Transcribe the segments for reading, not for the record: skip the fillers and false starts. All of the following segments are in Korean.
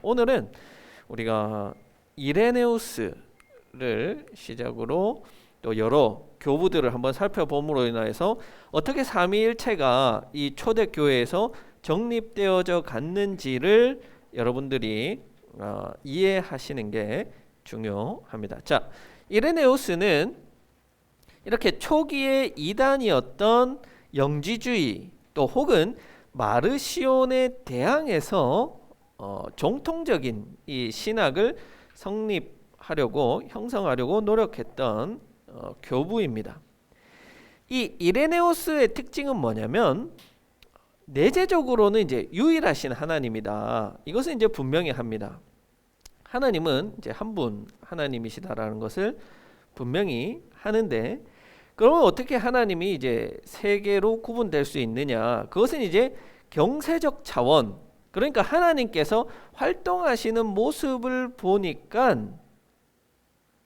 오늘은 우리가 이레네우스를 시작으로 또 여러 교부들을 한번 살펴봄으로 인해서 어떻게 삼위일체가 이 초대교회에서 정립되어져 갔는지를 여러분들이 이해하시는 게 중요합니다. 자, 이레네우스는 이렇게 초기의 이단이었던 영지주의 또 혹은 마르시온에 대항해서 정통적인 이 신학을 성립하려고 형성하려고 노력했던 교부입니다. 이 이레네우스의 특징은 뭐냐면 내재적으로는 이제 유일하신 하나님이다. 이것은 이제 분명히 합니다. 하나님은 이제 한 분 하나님이시다라는 것을 분명히 하는데, 그러면 어떻게 하나님이 이제 세 개로 구분될 수 있느냐? 그것은 이제 경세적 차원, 그러니까 하나님께서 활동하시는 모습을 보니까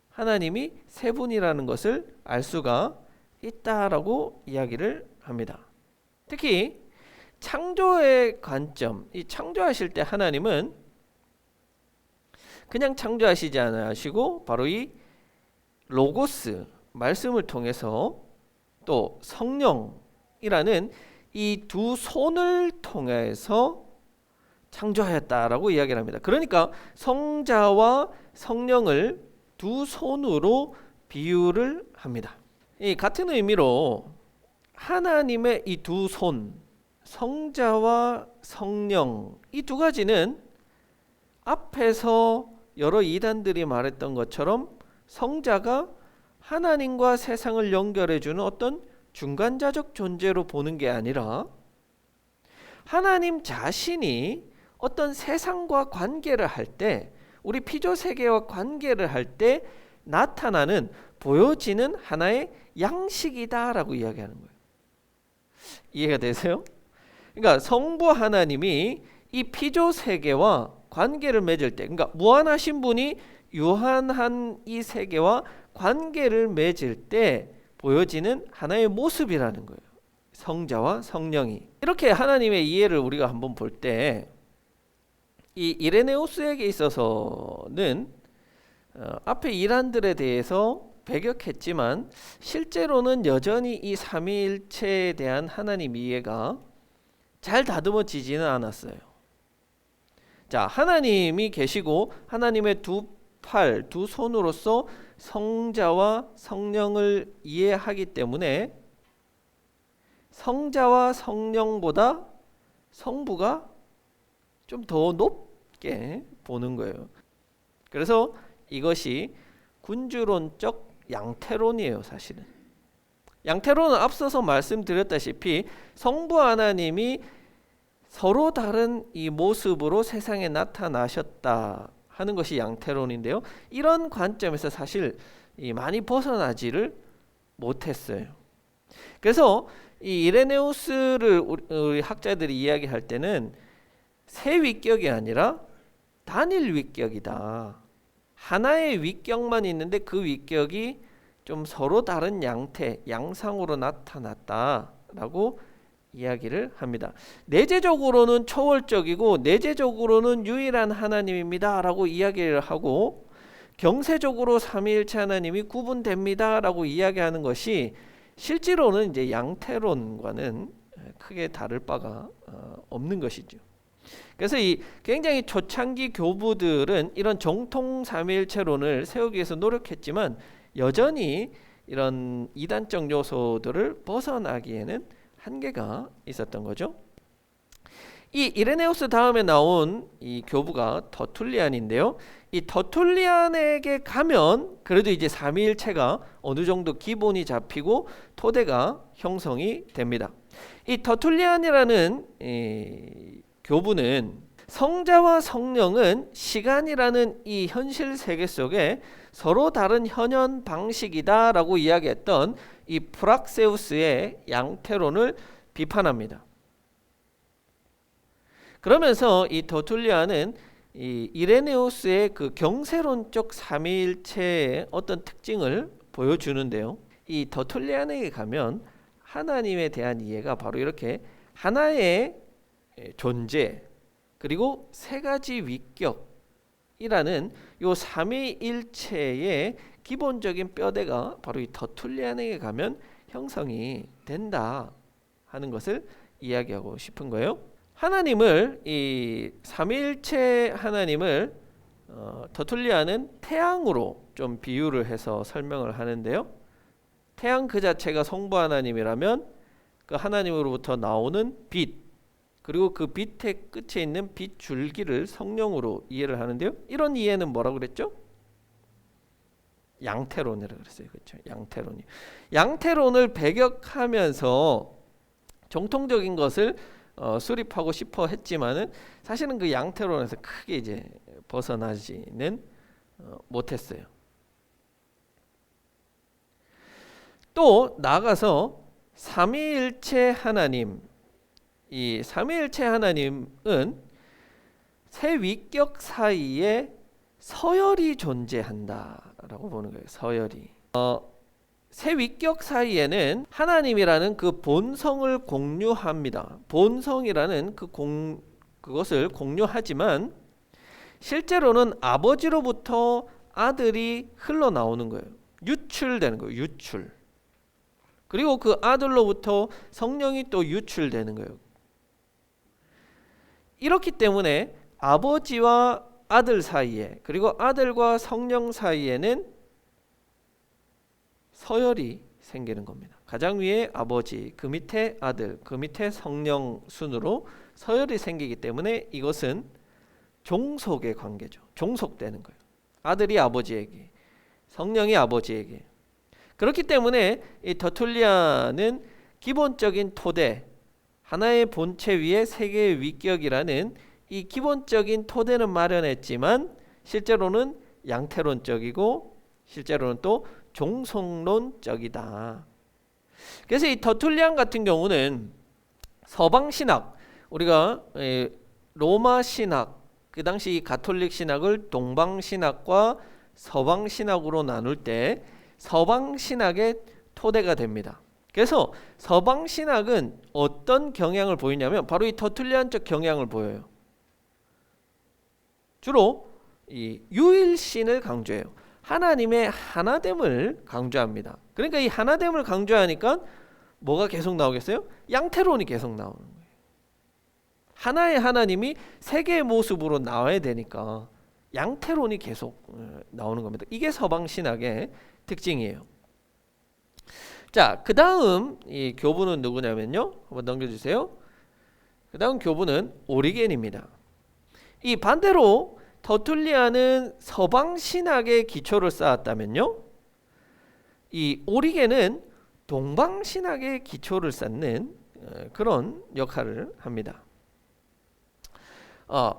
하나님이 세 분이라는 것을 알 수가 있다라고 이야기를 합니다. 특히 창조의 관점, 이 창조하실 때 하나님은 그냥 창조하시지 않으시고 바로 이 로고스, 말씀을 통해서 또 성령이라는 이 두 손을 통해서 창조하였다라고 이야기를 합니다. 그러니까 성자와 성령을 두 손으로 비유를 합니다. 이 같은 의미로 하나님의 이 두 손, 성자와 성령, 이 두 가지는 앞에서 여러 이단들이 말했던 것처럼 성자가 하나님과 세상을 연결해주는 어떤 중간자적 존재로 보는 게 아니라 하나님 자신이 어떤 세상과 관계를 할 때, 우리 피조세계와 관계를 할 때 나타나는, 보여지는 하나의 양식이다라고 이야기하는 거예요. 이해가 되세요? 그러니까 성부 하나님이 이 피조세계와 관계를 맺을 때, 그러니까 무한하신 분이 유한한 이 세계와 관계를 맺을 때 보여지는 하나의 모습이라는 거예요. 성자와 성령이. 이렇게 하나님의 이해를 우리가 한번 볼 때 이 이레네우스에게 있어서는 앞에 이란들에 대해서 배격했지만 실제로는 여전히 이 삼위일체에 대한 하나님 이해가 잘 다듬어지지는 않았어요. 자, 하나님이 계시고 하나님의 두 팔, 두 손으로서 성자와 성령을 이해하기 때문에 성자와 성령보다 성부가 좀 더 높게 보는 거예요. 그래서 이것이 군주론적 양태론이에요, 사실은. 양태론은 앞서서 말씀드렸다시피 성부 하나님이 서로 다른 이 모습으로 세상에 나타나셨다 하는 것이 양태론인데요. 이런 관점에서 사실 많이 벗어나지를 못했어요. 그래서 이 이레네우스를 우리 학자들이 이야기할 때는 세 위격이 아니라 단일 위격이다. 하나의 위격만 있는데 그 위격이 좀 서로 다른 양태, 양상으로 나타났다라고 이야기를 합니다. 내재적으로는 초월적이고 내재적으로는 유일한 하나님입니다라고 이야기를 하고, 경세적으로 삼위일체 하나님이 구분됩니다라고 이야기하는 것이 실제로는 이제 양태론과는 크게 다를 바가 없는 것이죠. 그래서 이 굉장히 초창기 교부들은 이런 정통 삼위일체론을 세우기 위해서 노력했지만 여전히 이런 이단적 요소들을 벗어나기에는 한계가 있었던 거죠. 이 이레네우스 다음에 나온 이 교부가 터툴리안인데요. 이 터툴리안에게 가면 그래도 이제 삼위일체가 어느 정도 기본이 잡히고 토대가 형성이 됩니다. 이 터툴리안이라는 교부는 성자와 성령은 시간이라는 이 현실 세계 속에 서로 다른 현현 방식이다라고 이야기했던 이 프락세우스의 양태론을 비판합니다. 그러면서 이 터툴리안은 이 이레네우스의 그 경세론적 삼위일체의 어떤 특징을 보여주는데요. 이 터툴리안에게 가면 하나님에 대한 이해가 바로 이렇게 하나의 존재, 그리고 세 가지 위격이라는 요 삼위일체의 기본적인 뼈대가 바로 이 터툴리안에게 가면 형성이 된다 하는 것을 이야기하고 싶은 거예요. 하나님을 이 삼위일체 하나님을 터툴리안은 태양으로 좀 비유를 해서 설명을 하는데요. 태양 그 자체가 성부 하나님이라면 그 하나님으로부터 나오는 빛, 그리고 그 빛의 끝에 있는 빛 줄기를 성령으로 이해를 하는데요. 이런 이해는 뭐라고 그랬죠? 양태론이라고 그랬어요. 그렇죠? 양태론이. 양태론을 배격하면서 정통적인 것을 수립하고 싶어 했지만은 사실은 그 양태론에서 크게 이제 벗어나지는 못했어요. 또 나아가서 삼위일체 하나님, 이 삼위일체 하나님은 세 위격 사이에 서열이 존재한다라고 보는 거예요. 서열이. 세 위격 사이에는 하나님이라는 그 본성을 공유합니다. 본성이라는 그것을 공유하지만 실제로는 아버지로부터 아들이 흘러나오는 거예요. 유출되는 거예요. 유출. 그리고 그 아들로부터 성령이 또 유출되는 거예요. 이렇기 때문에 아버지와 아들 사이에, 그리고 아들과 성령 사이에는 서열이 생기는 겁니다. 가장 위에 아버지, 그 밑에 아들, 그 밑에 성령 순으로 서열이 생기기 때문에 이것은 종속의 관계죠. 종속되는 거예요. 아들이 아버지에게, 성령이 아버지에게. 그렇기 때문에 이 터툴리안은 기본적인 토대, 하나의 본체 위에 세 개의 위격이라는 이 기본적인 토대는 마련했지만 실제로는 양태론적이고 실제로는 또 종속론적이다. 그래서 이 터툴리안 같은 경우는 서방 신학, 우리가 로마 신학, 그 당시 가톨릭 신학을 동방 신학과 서방 신학으로 나눌 때 서방 신학의 토대가 됩니다. 그래서 서방 신학은 어떤 경향을 보이냐면 바로 이 터툴리안적 경향을 보여요. 주로 이 유일신을 강조해요. 하나님의 하나됨을 강조합니다. 그러니까 이 하나됨을 강조하니까 뭐가 계속 나오겠어요? 양태론이 계속 나오는 거예요. 하나의 하나님이 세 개의 모습으로 나와야 되니까 양태론이 계속 나오는 겁니다. 이게 서방 신학의 특징이에요. 자, 그 다음 이 교부는 누구냐면요. 한번 넘겨주세요. 그 다음 교부는 오리겐입니다. 이 반대로 터툴리안은 서방 신학의 기초를 쌓았다면요, 이 오리겐은 동방 신학의 기초를 쌓는 그런 역할을 합니다.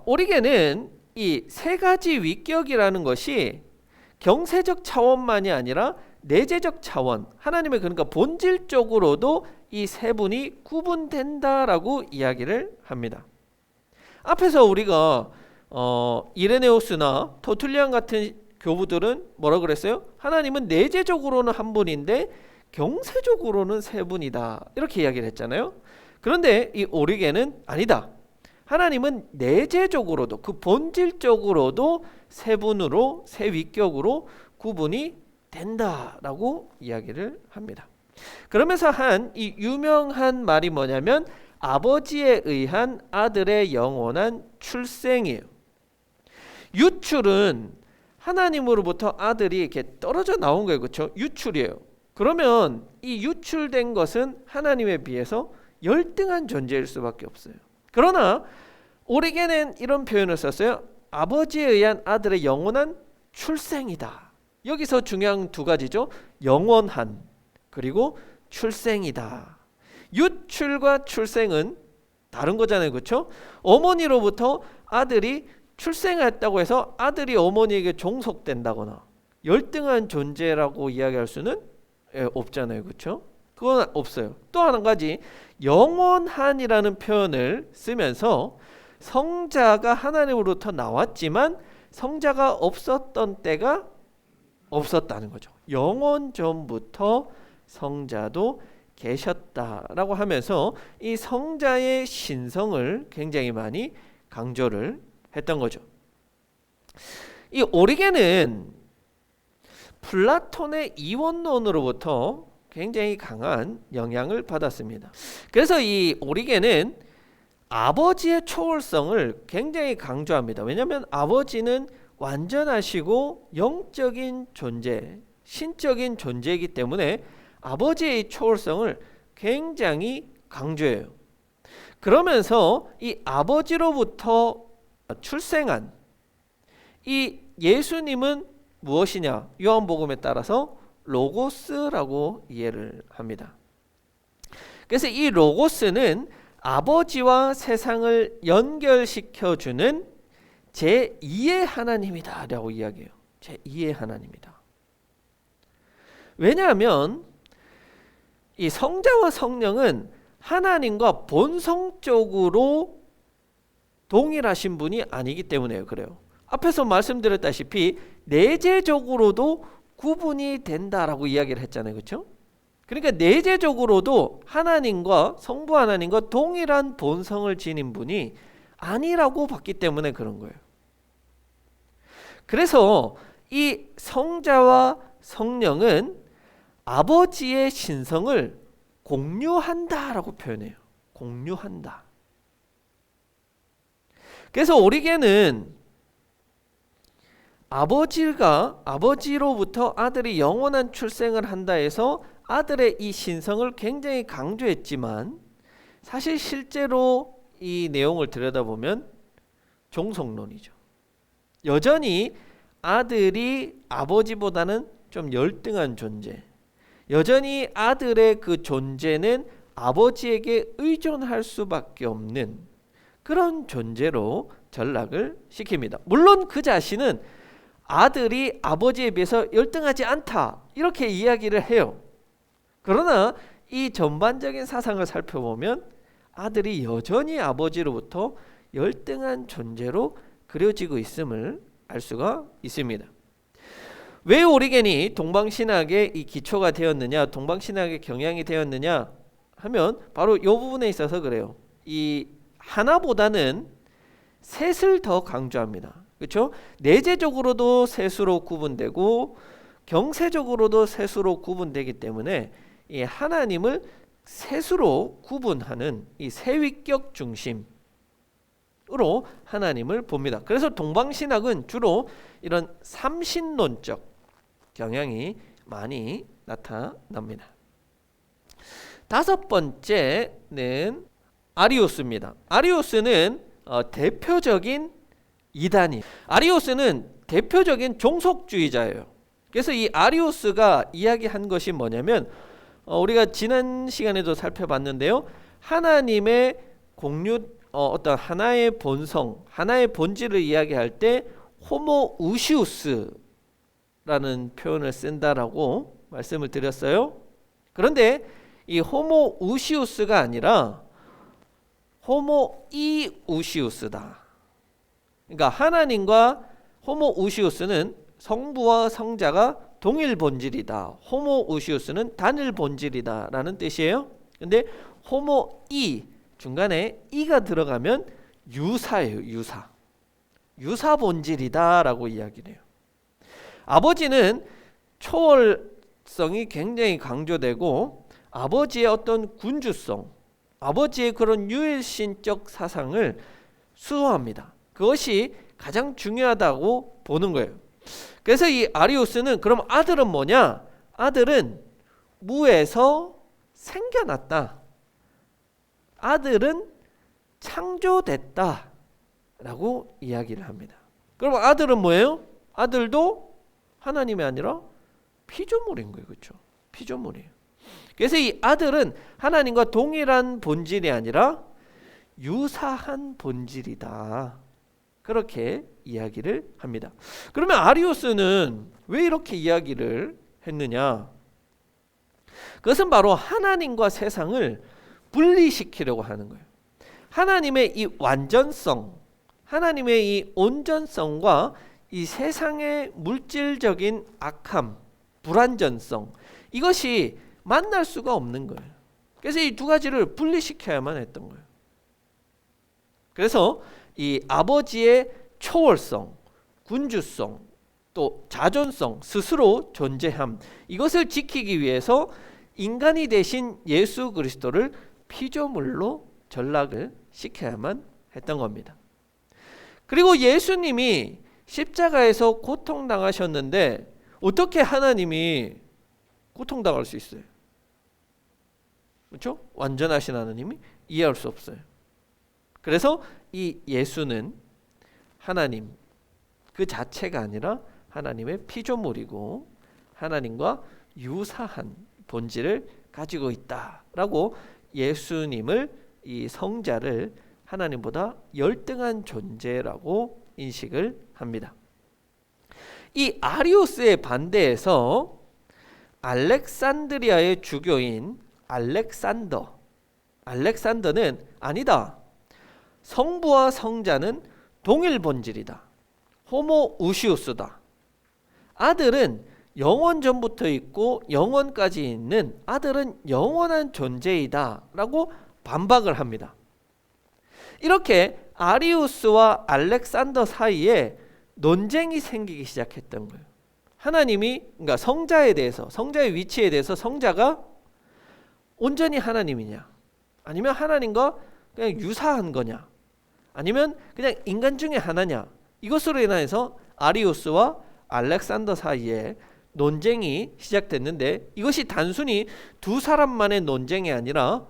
오리겐은 이 세 가지 위격이라는 것이 경세적 차원만이 아니라 내재적 차원, 하나님의 그러니까 본질적으로도 이 세 분이 구분된다라고 이야기를 합니다. 앞에서 우리가 이레네우스나 터툴리안 같은 교부들은 뭐라 그랬어요? 하나님은 내재적으로는 한 분인데 경세적으로는 세 분이다, 이렇게 이야기를 했잖아요. 그런데 이 오리겐은 아니다. 하나님은 내재적으로도, 그 본질적으로도 세 분으로, 세 위격으로 구분이 된다라고 이야기를 합니다. 그러면서 한 이 유명한 말이 뭐냐면 아버지에 의한 아들의 영원한 출생이에요. 유출은 하나님으로부터 아들이 이렇게 떨어져 나온 거예요. 그렇죠? 유출이에요. 그러면 이 유출된 것은 하나님에 비해서 열등한 존재일 수밖에 없어요. 그러나 오리겐은 이런 표현을 썼어요. 아버지에 의한 아들의 영원한 출생이다. 여기서 중요한 두 가지죠. 영원한, 그리고 출생이다. 유출과 출생은 다른 거잖아요. 그렇죠? 어머니로부터 아들이 출생했다고 해서 아들이 어머니에게 종속된다거나 열등한 존재라고 이야기할 수는 없잖아요. 그렇죠? 그건 없어요. 또 한 가지, 영원한이라는 표현을 쓰면서 성자가 하나님으로부터 나왔지만 성자가 없었던 때가 없었다는 거죠. 영원 전부터 성자도 계셨다라고 하면서 이 성자의 신성을 굉장히 많이 강조를 했던 거죠. 이 오리겐은 플라톤의 이원론으로부터 굉장히 강한 영향을 받았습니다. 그래서 이 오리겐은 아버지의 초월성을 굉장히 강조합니다. 왜냐하면 아버지는 완전하시고 영적인 존재, 신적인 존재이기 때문에 아버지의 초월성을 굉장히 강조해요. 그러면서 이 아버지로부터 출생한 이 예수님은 무엇이냐? 요한복음에 따라서 로고스라고 이해를 합니다. 그래서 이 로고스는 아버지와 세상을 연결시켜주는 제2의 하나님이다 라고 이야기해요. 제2의 하나님이다. 왜냐하면 이 성자와 성령은 하나님과 본성적으로 동일하신 분이 아니기 때문에 그래요. 앞에서 말씀드렸다시피 내재적으로도 구분이 된다라고 이야기를 했잖아요. 그렇죠? 그러니까 내재적으로도 하나님과 성부 하나님과 동일한 본성을 지닌 분이 아니라고 봤기 때문에 그런 거예요. 그래서 이 성자와 성령은 아버지의 신성을 공유한다라고 표현해요. 공유한다. 그래서 오리겐은 아버지로부터 아들이 영원한 출생을 한다 해서 아들의 이 신성을 굉장히 강조했지만 사실 실제로 이 내용을 들여다보면 종속론이죠. 여전히 아들이 아버지보다는 좀 열등한 존재, 여전히 아들의 그 존재는 아버지에게 의존할 수밖에 없는 그런 존재로 전락을 시킵니다. 물론 그 자신은 아들이 아버지에 비해서 열등하지 않다 이렇게 이야기를 해요. 그러나 이 전반적인 사상을 살펴보면 아들이 여전히 아버지로부터 열등한 존재로 그려지고 있음을 알 수가 있습니다. 왜 오리겐이 동방신학의 이 기초가 되었느냐, 동방신학의 경향이 되었느냐 하면 바로 이 부분에 있어서 그래요. 이 하나보다는 셋을 더 강조합니다. 그렇죠? 내재적으로도 셋으로 구분되고 경세적으로도 셋으로 구분되기 때문에 이 하나님을 셋으로 구분하는 이 세위격 중심으로 하나님을 봅니다. 그래서 동방신학은 주로 이런 삼신론적 경향이 많이 나타납니다. 다섯 번째는 아리우스입니다. 아리우스는 대표적인 이단이. 아리우스는 대표적인 종속주의자예요. 그래서 이 아리우스가 이야기한 것이 뭐냐면 우리가 지난 시간에도 살펴봤는데요. 하나님의 공유 어떤 하나의 본성, 하나의 본질을 이야기할 때 호모우시우스라는 표현을 쓴다라고 말씀을 드렸어요. 그런데 이 호모우시우스가 아니라 호모이우시우스다. 그러니까 하나님과 호모우시우스는 성부와 성자가 동일 본질이다. 호모우시우스는 단일 본질이다 라는 뜻이에요. 근데 호모이 중간에 이가 들어가면 유사예요. 유사 본질이다 라고 이야기를 해요. 아버지는 초월성이 굉장히 강조되고 아버지의 어떤 군주성, 아버지의 그런 유일신적 사상을 수호합니다. 그것이 가장 중요하다고 보는 거예요. 그래서 이 아리우스는 그럼 아들은 뭐냐? 아들은 무에서 생겨났다. 아들은 창조됐다 라고 이야기를 합니다. 그럼 아들은 뭐예요? 아들도 하나님이 아니라 피조물인 거예요. 그렇죠? 피조물이에요. 그래서 이 아들은 하나님과 동일한 본질이 아니라 유사한 본질이다. 그렇게 이야기를 합니다. 그러면 아리우스는 왜 이렇게 이야기를 했느냐? 그것은 바로 하나님과 세상을 분리시키려고 하는 거예요. 하나님의 이 완전성, 하나님의 이 온전성과 이 세상의 물질적인 악함, 불완전성, 이것이 만날 수가 없는 거예요. 그래서 이 두 가지를 분리시켜야만 했던 거예요. 그래서 이 아버지의 초월성, 군주성, 또 자존성, 스스로 존재함, 이것을 지키기 위해서 인간이 되신 예수 그리스도를 피조물로 전락을 시켜야만 했던 겁니다. 그리고 예수님이 십자가에서 고통당하셨는데 어떻게 하나님이 고통당할 수 있어요? 그렇죠? 완전하신 하나님이 이해할 수 없어요. 그래서 이 예수는 하나님 그 자체가 아니라 하나님의 피조물이고 하나님과 유사한 본질을 가지고 있다라고 예수님을, 이 성자를 하나님보다 열등한 존재라고 인식을 합니다. 이 아리우스의 반대에서 알렉산드리아의 주교인 알렉산더는 아니다, 성부와 성자는 동일 본질이다, 호모우시우스다, 아들은 영원 전부터 있고 영원까지 있는, 아들은 영원한 존재이다 라고 반박을 합니다. 이렇게 아리우스와 알렉산더 사이에 논쟁이 생기기 시작했던 거예요. 하나님이, 그러니까 성자에 대해서, 성자의 위치에 대해서 성자가 온전히 하나님이냐, 아니면 하나님과 그냥 유사한 거냐, 아니면 그냥 인간 중에 하나냐, 이것으로 인해서 아리우스와 알렉산더 사이에 논쟁이 시작됐는데, 이것이 단순히 두 사람만의 논쟁이 아니라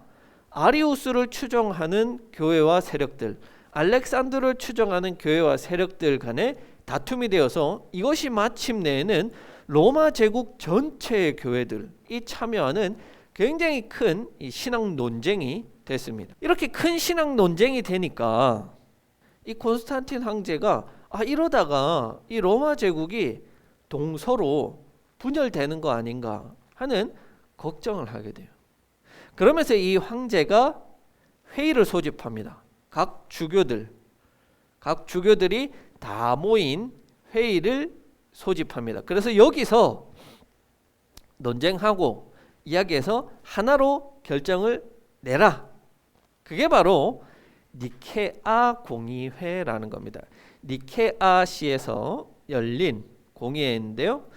아리우스를 추종하는 교회와 세력들, 알렉산더를 추종하는 교회와 세력들 간의 다툼이 되어서 이것이 마침내에는 로마 제국 전체의 교회들이 참여하는 굉장히 큰 이 신학 논쟁이 됐습니다. 이렇게 큰 신학 논쟁이 되니까 이 콘스탄틴 황제가 이러다가 이 로마 제국이 동서로 분열되는 거 아닌가 하는 걱정을 하게 돼요. 그러면서 이 황제가 회의를 소집합니다. 각 주교들이 다 모인 회의를 소집합니다. 그래서 여기서 논쟁하고 이야기해서 하나로 결정을 내라. 그게 바로 니케아 공의회라는 겁니다. 니케아시에서 열린 공의회인데요.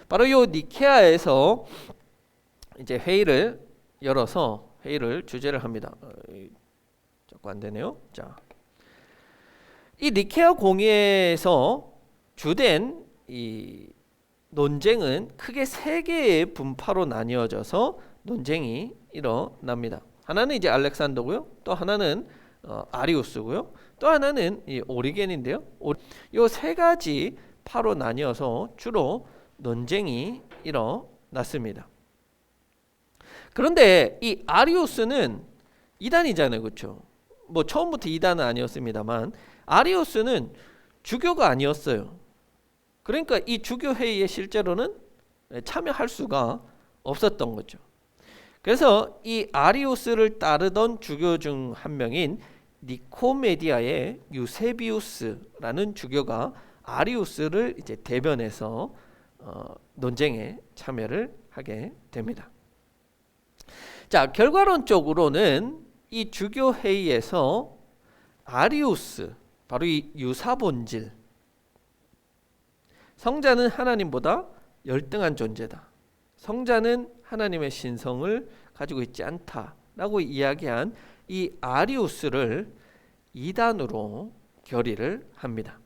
바로 이 니케아에서 이제 회의를 열어서 회의를 주재를 합니다. 자꾸 안 되네요. 자, 이 니케아 공의회에서 주된 이 논쟁은 크게 세 개의 분파로 나뉘어져서 논쟁이 일어납니다. 하나는 이제 알렉산더고요. 또 하나는 아리우스고요. 또 하나는 이 오리겐인데요. 이 세 가지 파로 나뉘어서 주로 논쟁이 일어났습니다. 그런데 이 아리우스는 이단이잖아요, 그렇죠? 뭐 처음부터 이단은 아니었습니다만 아리우스는 주교가 아니었어요. 그러니까 이 주교 회의에 실제로는 참여할 수가 없었던 거죠. 그래서 이 아리우스를 따르던 주교 중 한 명인 니코메디아의 유세비우스라는 주교가 아리우스를 이제 대변해서 논쟁에 참여를 하게 됩니다. 자, 결과론적으로는 이 주교 회의에서 아리우스, 바로 이 유사본질, 성자는 하나님보다 열등한 존재다, 성자는 하나님의 신성을 가지고 있지 않다라고 이야기한 이 아리우스를 이단으로 결의를 합니다.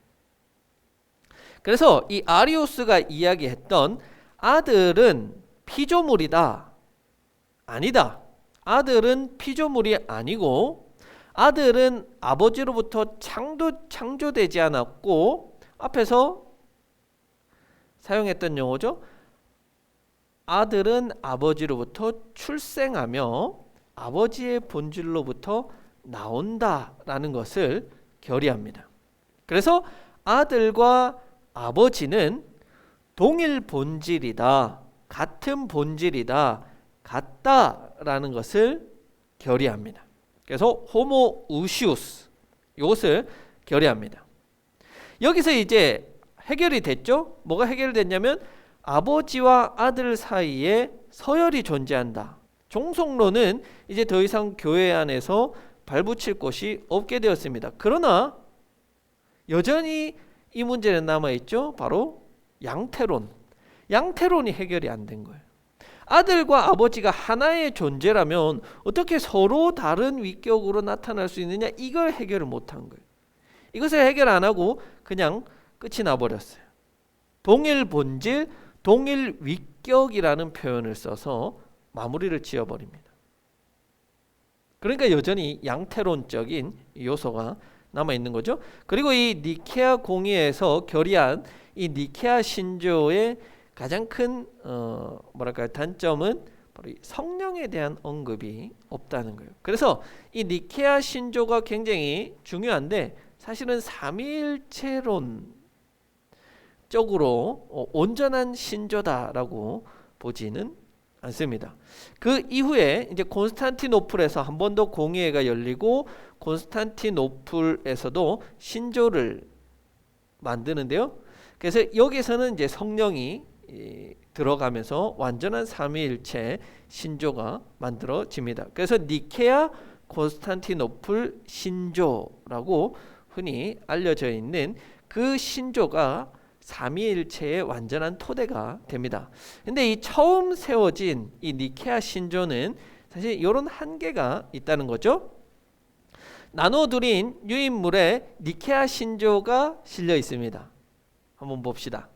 그래서 이 아리우스가 이야기했던 아들은 피조물이다, 아니다, 아들은 피조물이 아니고 아들은 아버지로부터 창조되지 않았고, 앞에서 사용했던 용어죠. 아들은 아버지로부터 출생하며 아버지의 본질로부터 나온다라는 것을 결의합니다. 그래서 아들과 아버지는 동일 본질이다, 같은 본질이다, 같다라는 것을 결의합니다. 그래서 호모우시우스, 이것을 결의합니다. 여기서 이제 해결이 됐죠? 뭐가 해결됐냐면 아버지와 아들 사이에 서열이 존재한다. 종속론은 이제 더 이상 교회 안에서 발붙일 곳이 없게 되었습니다. 그러나 여전히 이 문제는 남아있죠. 바로 양태론. 양태론이 해결이 안 된 거예요. 아들과 아버지가 하나의 존재라면 어떻게 서로 다른 위격으로 나타날 수 있느냐, 이걸 해결을 못한 거예요. 이것을 해결 안 하고 그냥 끝이 나버렸어요. 동일 본질, 동일 위격이라는 표현을 써서 마무리를 지어버립니다. 그러니까 여전히 양태론적인 요소가 남아있는 거죠. 그리고 이 니케아 공의에서 결의한 이 니케아 신조의 가장 큰 단점은 바로 이 성령에 대한 언급이 없다는 거예요. 그래서 이 니케아 신조가 굉장히 중요한데 사실은 삼위일체론 쪽으로 온전한 신조다라고 보지는 않습니다. 그 이후에 이제 콘스탄티노플에서 한 번 더 공의회가 열리고 콘스탄티노플에서도 신조를 만드는데요. 그래서 여기서는 이제 성령이 들어가면서 완전한 삼위일체 신조가 만들어집니다. 그래서 니케아 콘스탄티노플 신조라고 흔히 알려져 있는 그 신조가 삼위일체의 완전한 토대가 됩니다. 근데 이 처음 세워진 이 니케아 신조는 사실 이런 한계가 있다는 거죠. 나눠드린 유인물에 니케아 신조가 실려 있습니다. 한번 봅시다.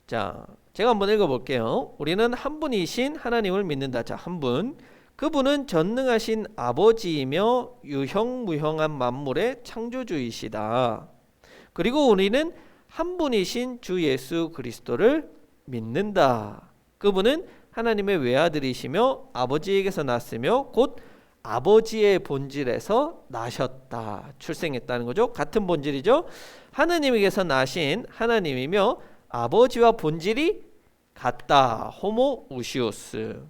자, 제가 한번 읽어볼게요. 우리는 한 분이신 하나님을 믿는다. 자, 한 분. 그분은 전능하신 아버지이며 유형무형한 만물의 창조주이시다. 그리고 우리는 한 분이신 주 예수 그리스도를 믿는다. 그분은 하나님의 외아들이시며 아버지에게서 났으며 곧 아버지의 본질에서 나셨다. 출생했다는 거죠. 같은 본질이죠. 하나님에게서 나신 하나님이며 아버지와 본질이 같다. 호모우시오스.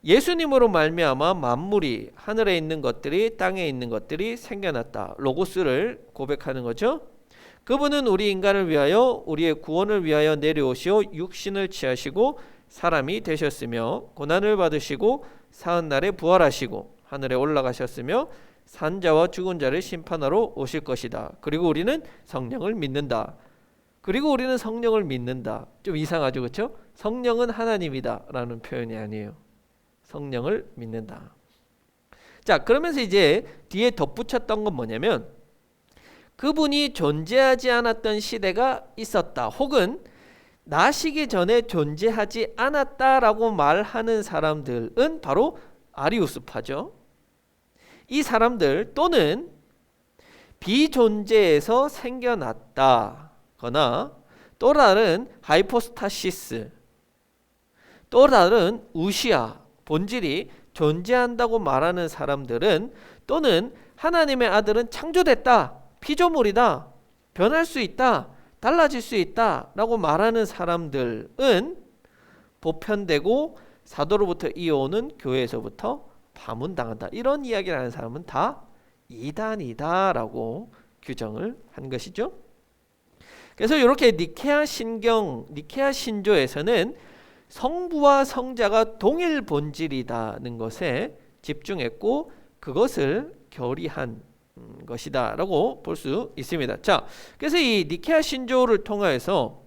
예수님으로 말미암아 만물이, 하늘에 있는 것들이, 땅에 있는 것들이 생겨났다. 로고스를 고백하는 거죠. 그분은 우리 인간을 위하여, 우리의 구원을 위하여 내려오시어 육신을 취하시고 사람이 되셨으며 고난을 받으시고 사흘 날에 부활하시고 하늘에 올라가셨으며 산자와 죽은 자를 심판하러 오실 것이다. 그리고 우리는 성령을 믿는다. 그리고 우리는 성령을 믿는다. 좀 이상하죠, 그렇죠? 성령은 하나님이다 라는 표현이 아니에요. 성령을 믿는다. 자, 그러면서 이제 뒤에 덧붙였던 건 뭐냐면 그분이 존재하지 않았던 시대가 있었다. 혹은 나시기 전에 존재하지 않았다라고 말하는 사람들은 바로 아리우스파죠. 이 사람들 또는 비존재에서 생겨났다거나 또 다른 하이포스타시스, 또 다른 우시아, 본질이 존재한다고 말하는 사람들은 또는 하나님의 아들은 창조됐다, 피조물이다, 변할 수 있다, 달라질 수 있다 라고 말하는 사람들은 보편되고 사도로부터 이어오는 교회에서부터 파문당한다. 이런 이야기를 하는 사람은 다 이단이다 라고 규정을 한 것이죠. 그래서 이렇게 니케아 신경, 니케아 신조에서는 성부와 성자가 동일 본질이다는 것에 집중했고 그것을 결의한 것이다 라고 볼 수 있습니다. 자, 그래서 이 니케아 신조를 통해서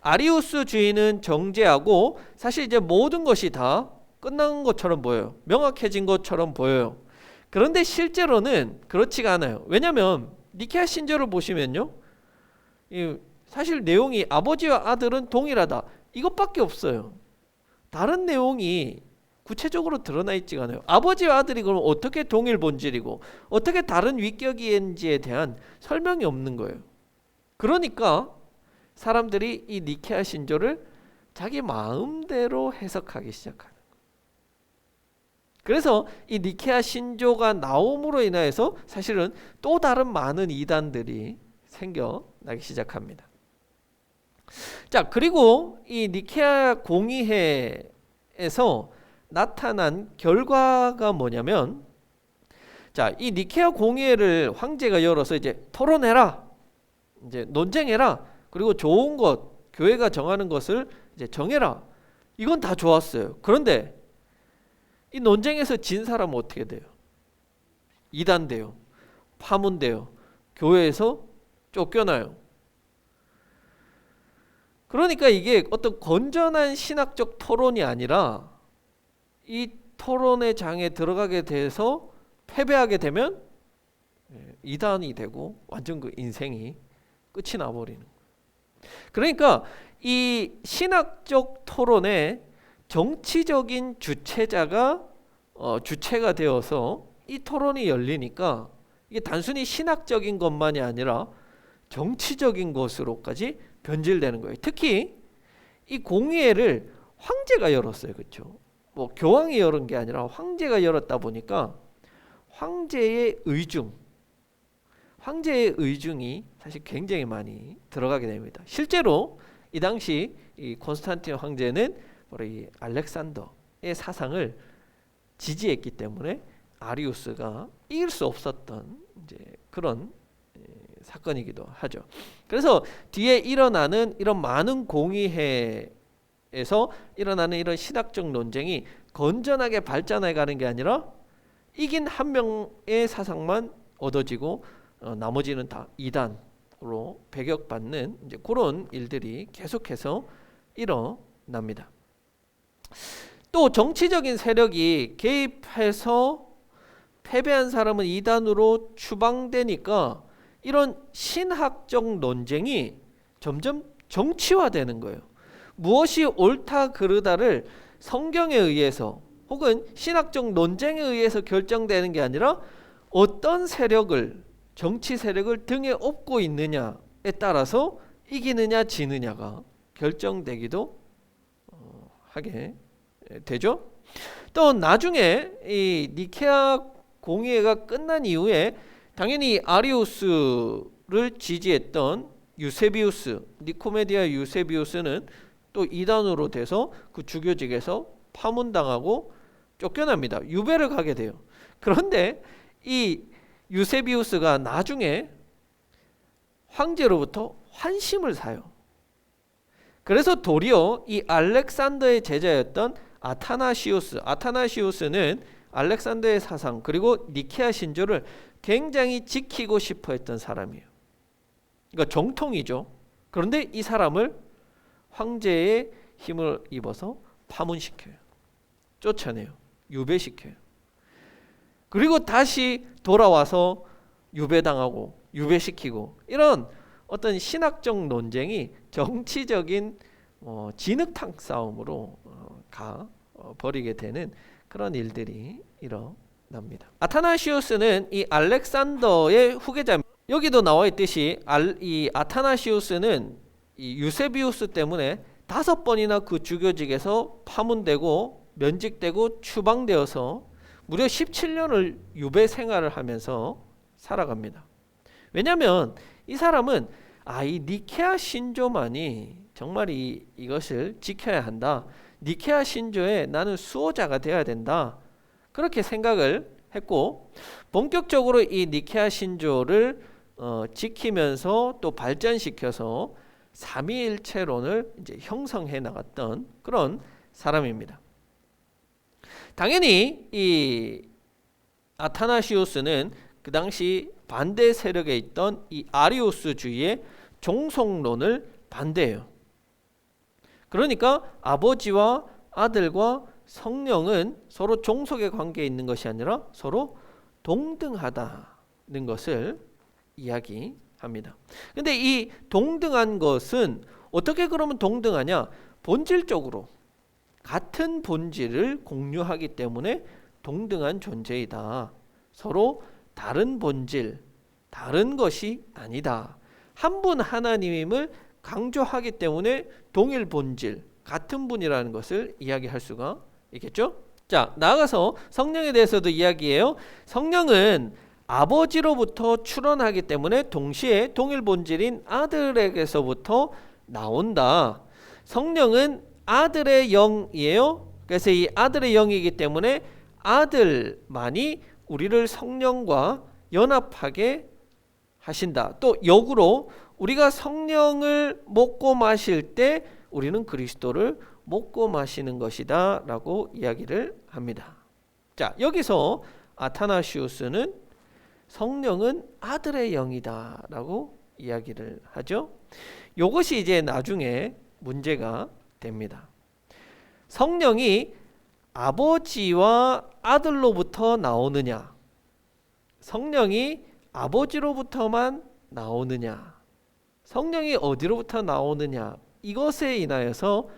아리우스 주의는 정죄하고 사실 이제 모든 것이 다 끝난 것처럼 보여요. 명확해진 것처럼 보여요. 그런데 실제로는 그렇지가 않아요. 왜냐하면 니케아 신조를 보시면요, 사실 내용이 아버지와 아들은 동일하다 이것밖에 없어요. 다른 내용이 구체적으로 드러나 있지가 않아요. 아버지와 아들이 그럼 어떻게 동일 본질이고 어떻게 다른 위격인지에 대한 설명이 없는 거예요. 그러니까 사람들이 이 니케아 신조를 자기 마음대로 해석하기 시작하는 거예요. 그래서 이 니케아 신조가 나옴으로 인하여서 사실은 또 다른 많은 이단들이 생겨나기 시작합니다. 자, 그리고 이 니케아 공의회에서 나타난 결과가 뭐냐면, 자, 이 니케아 공의회를 황제가 열어서 이제 토론해라, 이제 논쟁해라, 그리고 좋은 것, 교회가 정하는 것을 이제 정해라. 이건 다 좋았어요. 그런데 이 논쟁에서 진 사람은 어떻게 돼요? 이단돼요, 파문돼요, 교회에서 쫓겨나요. 그러니까 이게 어떤 건전한 신학적 토론이 아니라 이 토론의 장에 들어가게 돼서 패배하게 되면 이단이 되고 완전 그 인생이 끝이 나버리는 거예요. 그러니까 이 신학적 토론의 정치적인 주체자가 주체가 되어서 이 토론이 열리니까 이게 단순히 신학적인 것만이 아니라 정치적인 것으로까지 변질되는 거예요. 특히 이 공의회를 황제가 열었어요. 그렇죠? 뭐 교황이 열은 게 아니라 황제가 열었다 보니까 황제의 의중이 사실 굉장히 많이 들어가게 됩니다. 실제로 이 당시 이 콘스탄틴 황제는 바로 이 알렉산더의 사상을 지지했기 때문에 아리우스가 이길 수 없었던 이제 그런 사건이기도 하죠. 그래서 뒤에 일어나는 이런 많은 공의회에서 일어나는 이런 신학적 논쟁이 건전하게 발전해 가는 게 아니라 이긴 한 명의 사상만 얻어지고 나머지는 다 이단으로 배격받는 이제 그런 일들이 계속해서 일어납니다. 또 정치적인 세력이 개입해서 패배한 사람은 이단으로 추방되니까 이런 신학적 논쟁이 점점 정치화되는 거예요. 무엇이 옳다 그르다를 성경에 의해서 혹은 신학적 논쟁에 의해서 결정되는 게 아니라 어떤 세력을, 정치 세력을 등에 업고 있느냐에 따라서 이기느냐 지느냐가 결정되기도 하게 되죠. 또 나중에 이 니케아 공의회가 끝난 이후에 당연히 아리우스를 지지했던 유세비우스, 니코메디아 유세비우스는 또 이단으로 돼서 그 주교직에서 파문당하고 쫓겨납니다. 유배를 가게 돼요. 그런데 이 유세비우스가 나중에 황제로부터 환심을 사요. 그래서 도리어 이 알렉산더의 제자였던 아타나시우스는 알렉산더의 사상 그리고 니케아 신조를 굉장히 지키고 싶어 했던 사람이에요. 그러니까 정통이죠. 그런데 이 사람을 황제의 힘을 입어서 파문시켜요. 쫓아내요. 유배시켜요. 그리고 다시 돌아와서 유배당하고 유배시키고 이런 어떤 신학적 논쟁이 정치적인 진흙탕 싸움으로 버리게 되는 그런 일들이 일어납니다. 아타나시우스는 이 알렉산더의 후계자입니다. 여기도 나와 있듯이 이 아타나시우스는 이 유세비우스 때문에 5번이나 그 주교직에서 파문되고 면직되고 추방되어서 무려 17년을 유배 생활을 하면서 살아갑니다. 왜냐하면 이 사람은 이 니케아 신조만이 정말 이것을 지켜야 한다. 니케아 신조에 나는 수호자가 되어야 된다. 그렇게 생각을 했고 본격적으로 이 니케아 신조를 지키면서 또 발전시켜서 삼위일체론을 이제 형성해 나갔던 그런 사람입니다. 당연히 이 아타나시우스는 그 당시 반대 세력에 있던 이 아리우스주의의 종속론을 반대해요. 그러니까 아버지와 아들과 성령은 서로 종속의 관계에 있는 것이 아니라 서로 동등하다는 것을 이야기합니다. 근데 이 동등한 것은 어떻게 그러면 동등하냐? 본질적으로 같은 본질을 공유하기 때문에 동등한 존재이다. 서로 다른 본질, 다른 것이 아니다. 한 분 하나님임을 강조하기 때문에 동일 본질, 같은 분이라는 것을 이야기할 수가 있겠죠? 자, 나아가서 성령에 대해서도 이야기해요. 성령은 아버지로부터 출현하기 때문에 동시에 동일 본질인 아들에게서부터 나온다. 성령은 아들의 영이에요. 그래서 이 아들의 영이기 때문에 아들만이 우리를 성령과 연합하게 하신다. 또 역으로 우리가 성령을 먹고 마실 때 우리는 그리스도를 먹고 마시는 것이다 라고 이야기를 합니다. 자, 여기서 아타나시우스는 성령은 아들의 영이다라고 이야기를 하죠. 이것이 이제 나중에 문제가 됩니다. 성령이 아버지와 아들로부터 나오느냐, 성령이 아버지로부터만 나오느냐, 성령이 어디로부터 나오느냐, 이것에 인하여서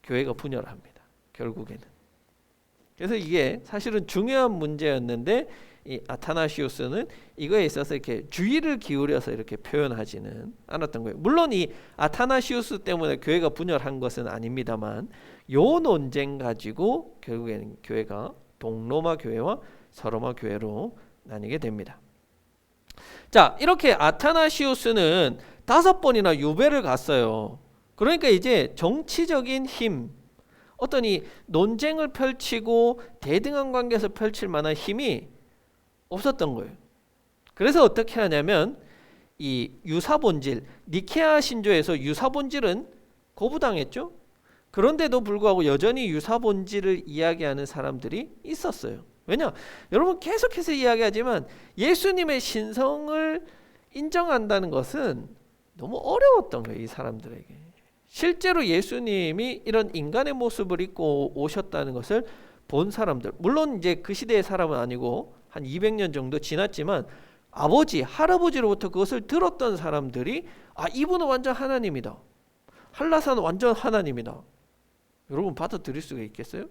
교회가 분열합니다. 결국에는. 그래서 이게 사실은 중요한 문제였는데 이 아타나시우스는 이거에 있어서 이렇게 주의를 기울여서 이렇게 표현하지는 않았던 거예요. 물론 이 아타나시우스 때문에 교회가 분열한 것은 아닙니다만 요 논쟁 가지고 결국에는 교회가 동로마 교회와 서로마 교회로 나뉘게 됩니다. 자, 이렇게 아타나시우스는 5번이나 유배를 갔어요. 그러니까 이제 정치적인 힘, 어떤 이 논쟁을 펼치고 대등한 관계에서 펼칠 만한 힘이 없었던 거예요. 그래서 어떻게 하냐면 이 유사본질, 니케아 신조에서 유사본질은 거부당했죠. 그런데도 불구하고 여전히 유사본질을 이야기하는 사람들이 있었어요. 왜냐? 여러분 계속해서 이야기하지만 예수님의 신성을 인정한다는 것은 너무 어려웠던 거예요. 이 사람들에게. 실제로 예수님이 이런 인간의 모습을 입고 오셨다는 것을 본 사람들, 물론 이제 그 시대의 사람은 아니고 한 200년 정도 지났지만 아버지, 할아버지로부터 그것을 들었던 사람들이 아, 이분은 완전 하나님이다. 한라산은 완전 하나님이다. 여러분 받아들일 수가 있겠어요?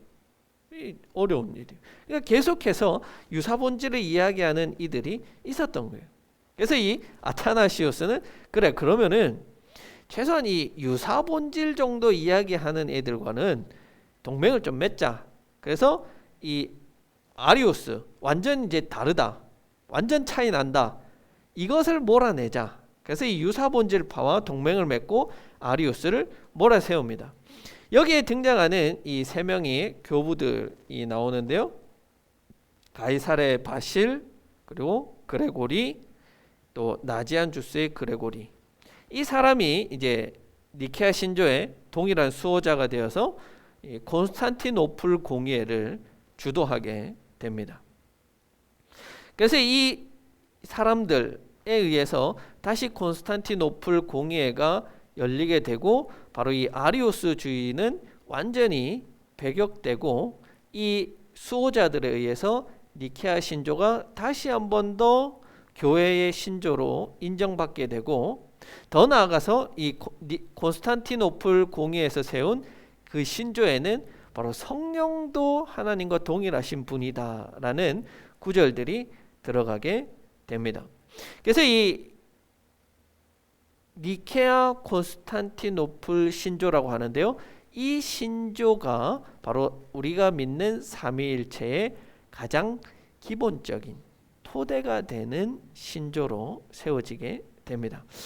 어려운 일이에요. 그러니까 계속해서 유사본질을 이야기하는 이들이 있었던 거예요. 그래서 이 아타나시우스는 그래, 그러면은 최소한 이 유사본질 정도 이야기하는 애들과는 동맹을 좀 맺자. 그래서 이 아리우스, 완전 이제 다르다, 완전 차이 난다, 이것을 몰아내자. 그래서 이 유사본질파와 동맹을 맺고 아리우스를 몰아세웁니다. 여기에 등장하는 이 3명의 교부들이 나오는데요. 가이사레 바실, 그리고 그레고리, 또 나지안주스의 그레고리. 이 사람이 이제 니케아 신조의 동일한 수호자가 되어서 이 콘스탄티노플 공의회를 주도하게 됩니다. 그래서 이 사람들에 의해서 다시 콘스탄티노플 공의회가 열리게 되고 바로 이 아리우스주의는 완전히 배격되고 이 수호자들에 의해서 니케아 신조가 다시 한 번 더 교회의 신조로 인정받게 되고, 더 나아가서 이 콘스탄티노플 공의회에서 세운 그 신조에는 바로 성령도 하나님과 동일하신 분이다라는 구절들이 들어가게 됩니다. 그래서 이 니케아 콘스탄티노플 신조라고 하는데요. 이 신조가 바로 우리가 믿는 삼위일체의 가장 기본적인 토대가 되는 신조로 세워지게 됩니다.